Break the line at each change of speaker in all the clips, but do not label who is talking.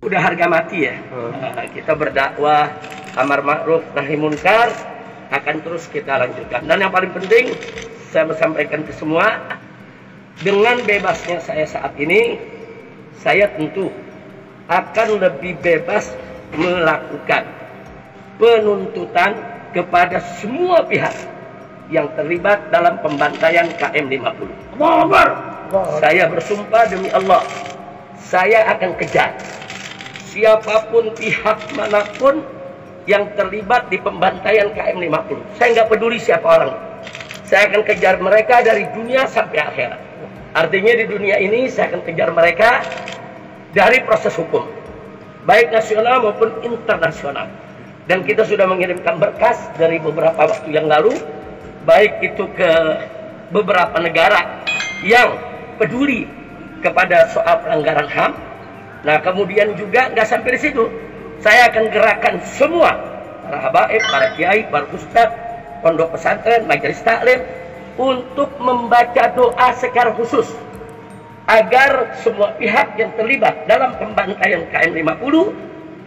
Udah harga mati ya. Kita berdakwah amar ma'ruf nahi munkar akan terus kita lanjutkan. Dan yang paling penting saya sampaikan ke semua, dengan bebasnya saya saat ini, saya tentu akan lebih bebas melakukan penuntutan kepada semua pihak yang terlibat dalam pembantaian KM50. Saya bersumpah demi Allah, saya akan kejar siapapun pihak manapun yang terlibat di pembantaian KM50. Saya nggak peduli siapa orang. Saya akan kejar mereka dari dunia sampai akhirat. Artinya di dunia ini saya akan kejar mereka dari proses hukum, baik nasional maupun internasional. Dan kita sudah mengirimkan berkas dari beberapa waktu yang lalu, baik itu ke beberapa negara yang peduli kepada soal pelanggaran HAM. Nah, kemudian juga nggak sampai di situ, saya akan gerakan semua para habaib, para kiai, para ustadz, pondok pesantren, majelis taklim untuk membaca doa secara khusus agar semua pihak yang terlibat dalam pembantaian KM50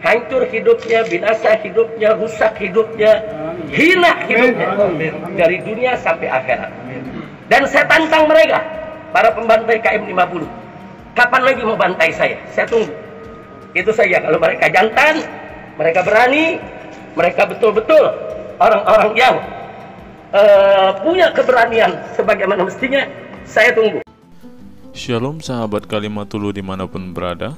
hancur hidupnya, binasa hidupnya, rusak hidupnya, hina hidupnya dari dunia sampai akhirat. Dan saya tantang mereka, para pembantai KM50, kapan lagi mau bantai saya? Saya tunggu. Itu saja. Kalau mereka jantan, mereka berani, mereka betul-betul orang-orang yang punya keberanian sebagaimana mestinya, saya tunggu.
Shalom sahabat Kalimatullah dimanapun berada.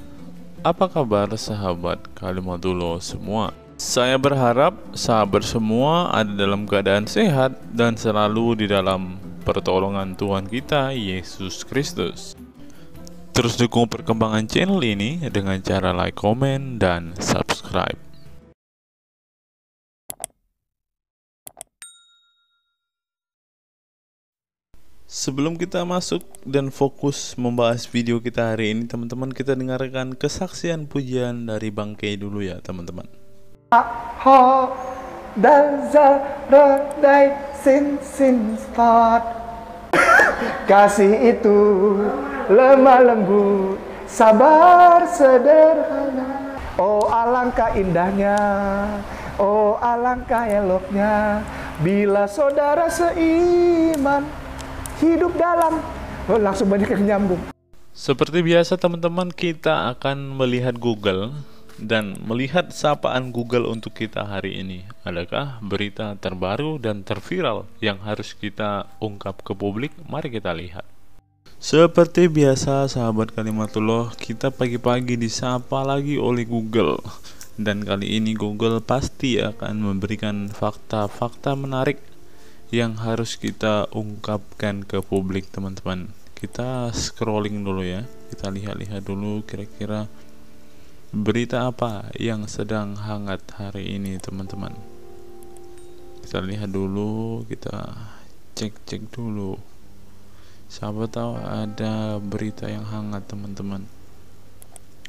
Apa kabar sahabat Kalimatullah semua? Saya berharap sahabat semua ada dalam keadaan sehat dan selalu di dalam pertolongan Tuhan kita Yesus Kristus. Terus dukung perkembangan channel ini dengan cara like, komen, dan subscribe. Sebelum kita masuk dan fokus membahas video kita hari ini, teman-teman, kita dengarkan kesaksian pujian dari Bang Kay dulu ya, teman-teman.
Ho dan zarodai sin start. Kasih itu lemah lembut, sabar sederhana. Oh alangkah indahnya, oh alangkah eloknya, bila saudara seiman hidup dalam, langsung banyak yang nyambung.
Seperti biasa teman-teman, kita akan melihat Google dan melihat sapaan Google untuk kita hari ini. Adakah berita terbaru dan terviral yang harus kita ungkap ke publik? Mari kita lihat. Seperti biasa sahabat Kalimatullah, kita pagi-pagi disapa lagi oleh Google. Dan kali ini Google pasti akan memberikan fakta-fakta menarik yang harus kita ungkapkan ke publik, teman-teman. Kita scrolling dulu ya, kita lihat-lihat dulu kira-kira berita apa yang sedang hangat hari ini, teman-teman. Kita lihat dulu, kita cek dulu. Siapa tahu ada berita yang hangat, teman-teman.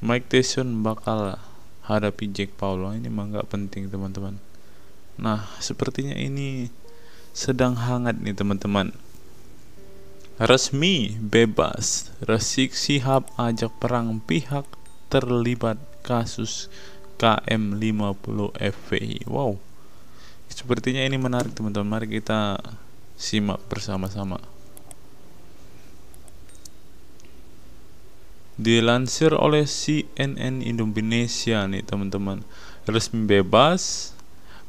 Mike Tyson bakal hadapi Jake Paul. Ini mah nggak penting, teman-teman. Nah, sepertinya ini sedang hangat nih, teman-teman. Resmi bebas, Rizik Syihab ajak perang pihak terlibat kasus KM50 FPI. Wow, sepertinya ini menarik, teman-teman. Mari kita simak bersama-sama. Dilansir oleh CNN Indonesia nih, teman-teman. Resmi bebas,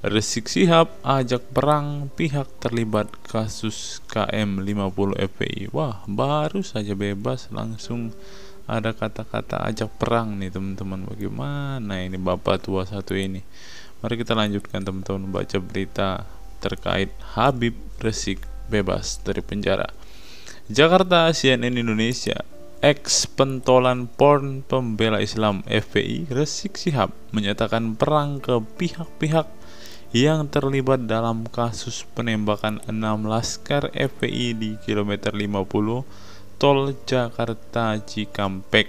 Rizik Syihab ajak perang pihak terlibat kasus KM50 FPI. Wah, baru saja bebas langsung ada kata-kata ajak perang nih, teman-teman. Bagaimana ini Bapak tua satu ini? Mari kita lanjutkan, teman-teman, baca berita terkait Habib Rizik bebas dari penjara. Jakarta, CNN Indonesia. Ex pentolan porn pembela Islam FPI Rizik Syihab menyatakan perang ke pihak-pihak yang terlibat dalam kasus penembakan 6 laskar FPI di kilometer 50 tol Jakarta Cikampek.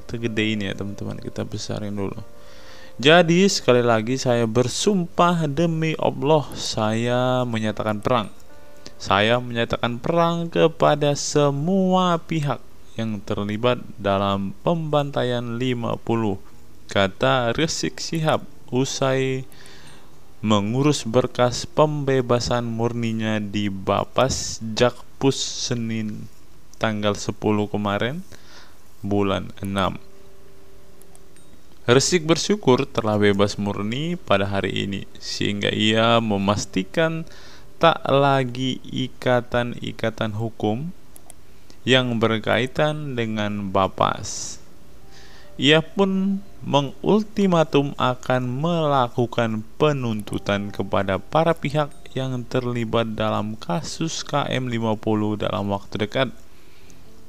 Kita gedein ya, teman-teman, kita besarin dulu. Jadi sekali lagi saya bersumpah demi Allah, saya menyatakan perang. Saya menyatakan perang kepada semua pihak yang terlibat dalam pembantaian 50 kata Rizik Syihab usai mengurus berkas pembebasan murninya di Bapas Jakpus Senin tanggal 10 kemarin bulan 6. Rizik bersyukur telah bebas murni pada hari ini, sehingga ia memastikan tak lagi ikatan-ikatan hukum yang berkaitan dengan Bapas. Ia pun mengultimatum akan melakukan penuntutan kepada para pihak yang terlibat dalam kasus KM50 dalam waktu dekat.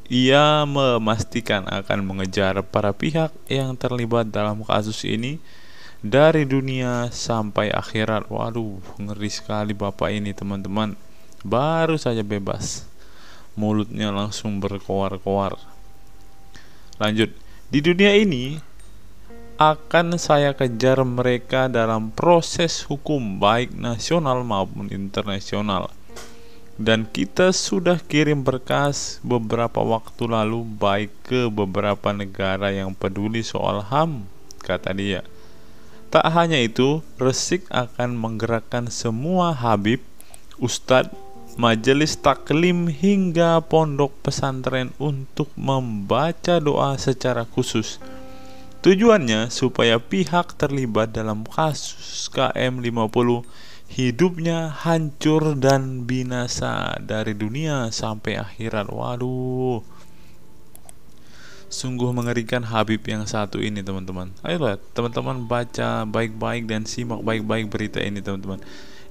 Ia memastikan akan mengejar para pihak yang terlibat dalam kasus ini dari dunia sampai akhirat. Waduh, ngeri sekali bapak ini teman-teman. Baru saja bebas, mulutnya langsung berkoar-koar. Lanjut, di dunia ini akan saya kejar mereka dalam proses hukum baik nasional maupun internasional. Dan kita sudah kirim berkas beberapa waktu lalu baik ke beberapa negara yang peduli soal HAM, kata dia. Tak hanya itu, Rizik akan menggerakkan semua habib, ustadz, majelis taklim hingga pondok pesantren untuk membaca doa secara khusus. Tujuannya supaya pihak terlibat dalam kasus KM50 hidupnya hancur dan binasa dari dunia sampai akhirat. Waduh, sungguh mengerikan Habib yang satu ini teman-teman. Ayolah teman-teman baca baik-baik dan simak baik-baik berita ini teman-teman.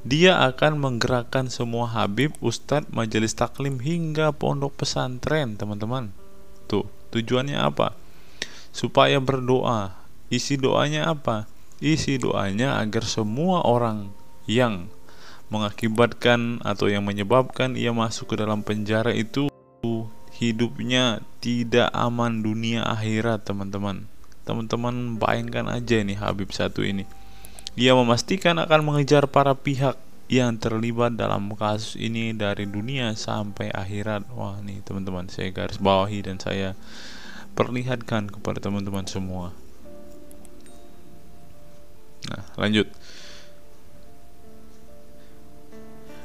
Dia akan menggerakkan semua Habib, Ustadz, majelis taklim hingga pondok pesantren teman-teman. Tuh, tujuannya apa? Supaya berdoa. Isi doanya apa? Isi doanya agar semua orang yang mengakibatkan atau yang menyebabkan ia masuk ke dalam penjara itu hidupnya tidak aman dunia akhirat teman-teman. Teman-teman bayangkan aja nih Habib satu ini. Ia memastikan akan mengejar para pihak yang terlibat dalam kasus ini dari dunia sampai akhirat. Wah nih teman-teman, saya garis bawahi dan saya perlihatkan kepada teman-teman semua. Nah lanjut.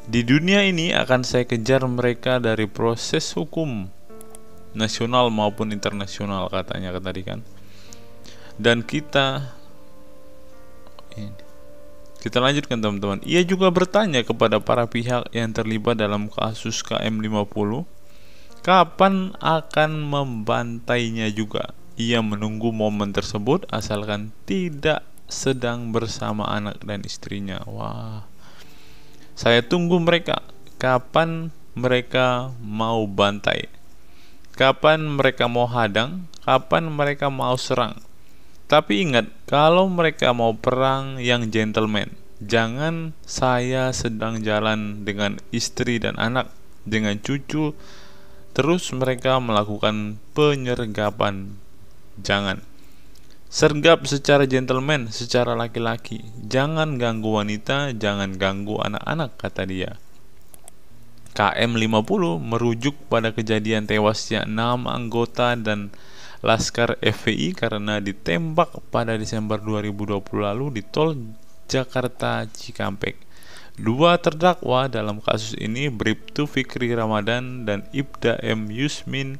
Di dunia ini akan saya kejar mereka dari proses hukum nasional maupun internasional, katanya tadi kan. Dan kita lanjutkan teman-teman. Ia juga bertanya kepada para pihak yang terlibat dalam kasus KM50 kapan akan membantainya juga. Ia menunggu momen tersebut asalkan tidak sedang bersama anak dan istrinya. Wah, saya tunggu mereka. Kapan mereka mau bantai? Kapan mereka mau hadang? Kapan mereka mau serang? Tapi ingat, kalau mereka mau perang yang gentleman, jangan saya sedang jalan dengan istri dan anak, dengan cucu, terus mereka melakukan penyergapan. Jangan. Sergap secara gentleman, secara laki-laki. Jangan ganggu wanita, jangan ganggu anak-anak, kata dia. KM50 merujuk pada kejadian tewasnya 6 anggota dan Laskar FPI karena ditembak pada Desember 2020 lalu di tol Jakarta Cikampek. Dua terdakwa dalam kasus ini, Bribtu Fikri Ramadan dan Ibda M. Yusmin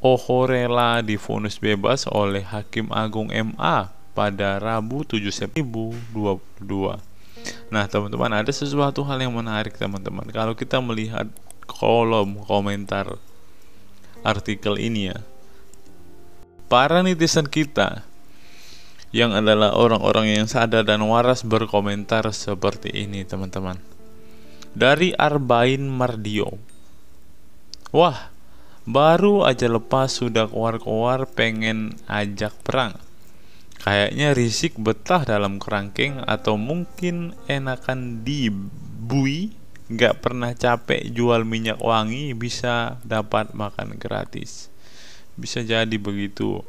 Ohorela, divonis bebas oleh Hakim Agung MA pada Rabu 7 September 2022. Nah teman-teman, ada sesuatu hal yang menarik teman-teman. Kalau kita melihat kolom komentar artikel ini ya, para netizen kita yang adalah orang-orang yang sadar dan waras berkomentar seperti ini teman-teman. Dari Arbain Mardio, wah, baru aja lepas sudah keluar-keluar pengen ajak perang. Kayaknya Rizik betah dalam kerangkeng atau mungkin enakan dibui, gak pernah capek jual minyak wangi bisa dapat makan gratis. Bisa jadi begitu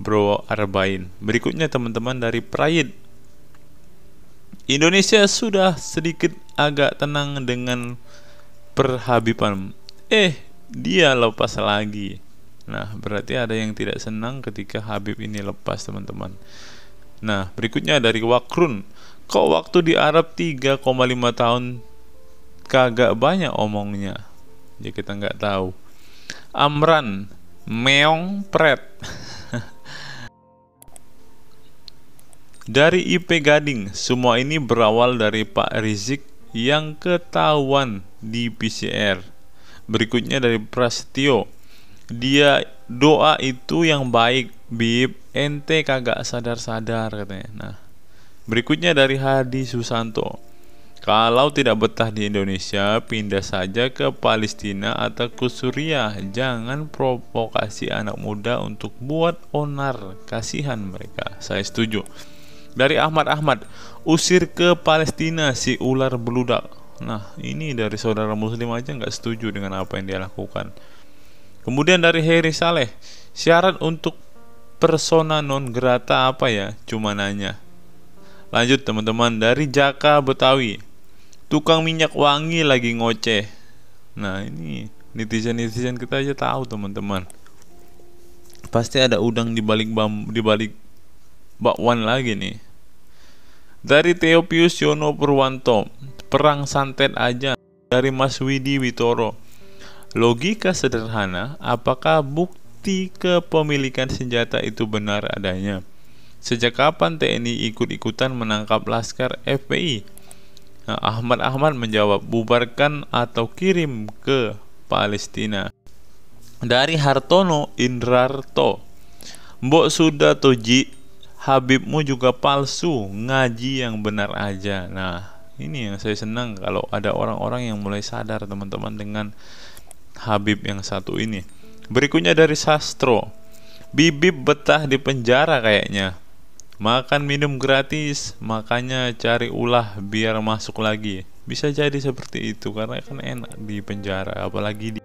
Bro Arbain. Berikutnya teman-teman dari Prayit. Indonesia sudah sedikit agak tenang dengan perhabiban. Dia lepas lagi. Nah, berarti ada yang tidak senang ketika Habib ini lepas, teman-teman. Nah, berikutnya dari Wakrun. Kok waktu di Arab 3,5 tahun kagak banyak omongnya? Ya kita nggak tahu. Amran, meong pret. Dari IP Gading, semua ini berawal dari Pak Rizik yang ketahuan di PCR. Berikutnya dari Prasetyo, dia doa itu yang baik, Bib, ente kagak sadar-sadar katanya. Nah, berikutnya dari Hadi Susanto, kalau tidak betah di Indonesia, pindah saja ke Palestina atau ke Suriah. Jangan provokasi anak muda untuk buat onar, kasihan mereka. Saya setuju. Dari Ahmad, usir ke Palestina si ular beludak. Nah, ini dari saudara muslim aja nggak setuju dengan apa yang dia lakukan. Kemudian dari Heri Saleh, syarat untuk persona non grata apa ya? Cuma nanya. Lanjut teman-teman, dari Jaka Betawi, tukang minyak wangi lagi ngoceh. Nah, ini netizen kita aja tahu teman-teman. Pasti ada udang di balik bakwan lagi nih. Dari Theopius Yono Purwanto, perang santet aja. Dari Mas Widi Witoro, logika sederhana, apakah bukti kepemilikan senjata itu benar adanya? Sejak kapan TNI ikut-ikutan menangkap laskar FPI? Nah, Ahmad menjawab, bubarkan atau kirim ke Palestina. Dari Hartono Indrarto, mbok sudah toji, Habibmu juga palsu, ngaji yang benar aja. Nah, ini yang saya senang kalau ada orang-orang yang mulai sadar teman-teman dengan Habib yang satu ini. Berikutnya dari Sastro, Bibib betah di penjara kayaknya, makan minum gratis, makanya cari ulah biar masuk lagi. Bisa jadi seperti itu karena kan enak di penjara, apalagi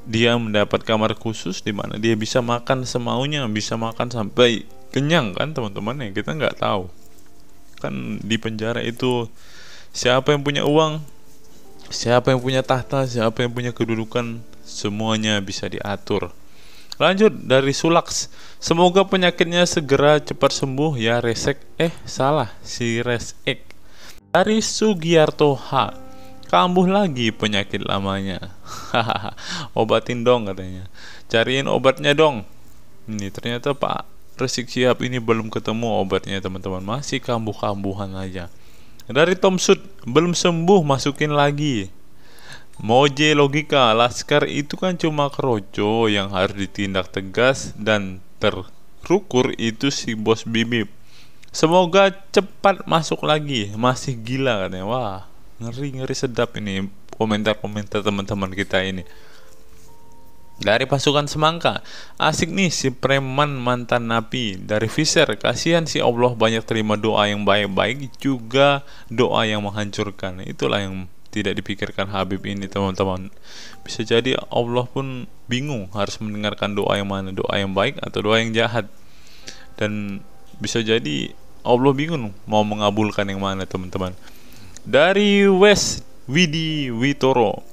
dia mendapat kamar khusus di mana dia bisa makan semaunya, bisa makan sampai kenyang kan teman-teman ya. Kita nggak tahu kan di penjara itu siapa yang punya uang, siapa yang punya tahta, siapa yang punya kedudukan, semuanya bisa diatur. Lanjut dari Sulaks, semoga penyakitnya segera cepat sembuh ya Resek. Si Resek. Dari Sugiarto H, kambuh lagi penyakit lamanya. Obatin dong katanya, cariin obatnya dong. Ini ternyata Pak Rizik Syihab ini belum ketemu obatnya teman-teman, masih kambuh-kambuhan aja. Dari Tom Sud, belum sembuh masukin lagi. Moje logika, laskar itu kan cuma keroco yang harus ditindak tegas dan terukur itu si bos Bibib. Semoga cepat masuk lagi, masih gila katanya. Wah, ngeri sedap ini komentar-komentar teman-teman kita ini. Dari Pasukan Semangka, asik nih si preman mantan napi. Dari Fisher, kasihan si Allah banyak terima doa yang baik-baik juga doa yang menghancurkan. Itulah yang tidak dipikirkan Habib ini teman-teman. Bisa jadi Allah pun bingung harus mendengarkan doa yang mana, doa yang baik atau doa yang jahat. Dan bisa jadi Allah bingung mau mengabulkan yang mana teman-teman. Dari West Widi Witoro,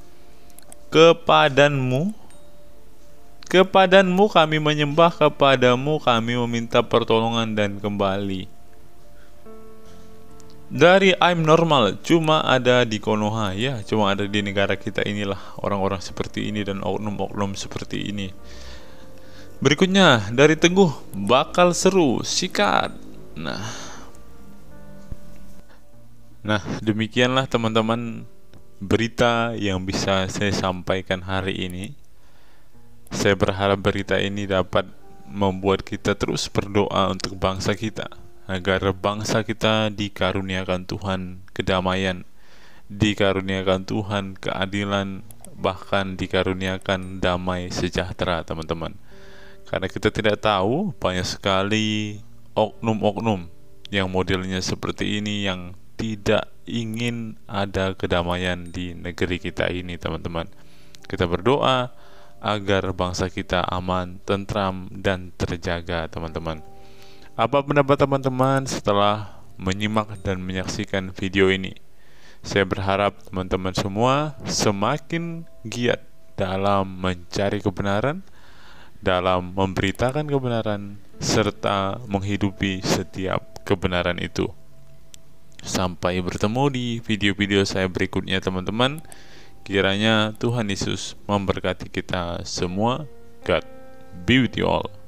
Kepadamu kami menyembah, kepadamu kami meminta pertolongan dan kembali. Dari I'm Normal, cuma ada di Konoha. Ya, cuma ada di negara kita inilah orang-orang seperti ini dan oknum-oknum seperti ini. Berikutnya dari Teguh, bakal seru, sikat. Nah, demikianlah teman-teman berita yang bisa saya sampaikan hari ini. Saya berharap berita ini dapat membuat kita terus berdoa untuk bangsa kita, agar bangsa kita dikaruniakan Tuhan kedamaian, dikaruniakan Tuhan keadilan, bahkan dikaruniakan damai sejahtera teman-teman. Karena kita tidak tahu, banyak sekali oknum-oknum yang modelnya seperti ini yang tidak ingin ada kedamaian di negeri kita ini teman-teman. Kita berdoa agar bangsa kita aman, tentram, dan terjaga teman-teman. Apa pendapat teman-teman setelah menyimak dan menyaksikan video ini? Saya berharap teman-teman semua semakin giat dalam mencari kebenaran dalam memberitakan kebenaran serta menghidupi setiap kebenaran itu. Sampai bertemu di video-video saya berikutnya teman-teman. Kiranya Tuhan Yesus memberkati kita semua. God be with you all.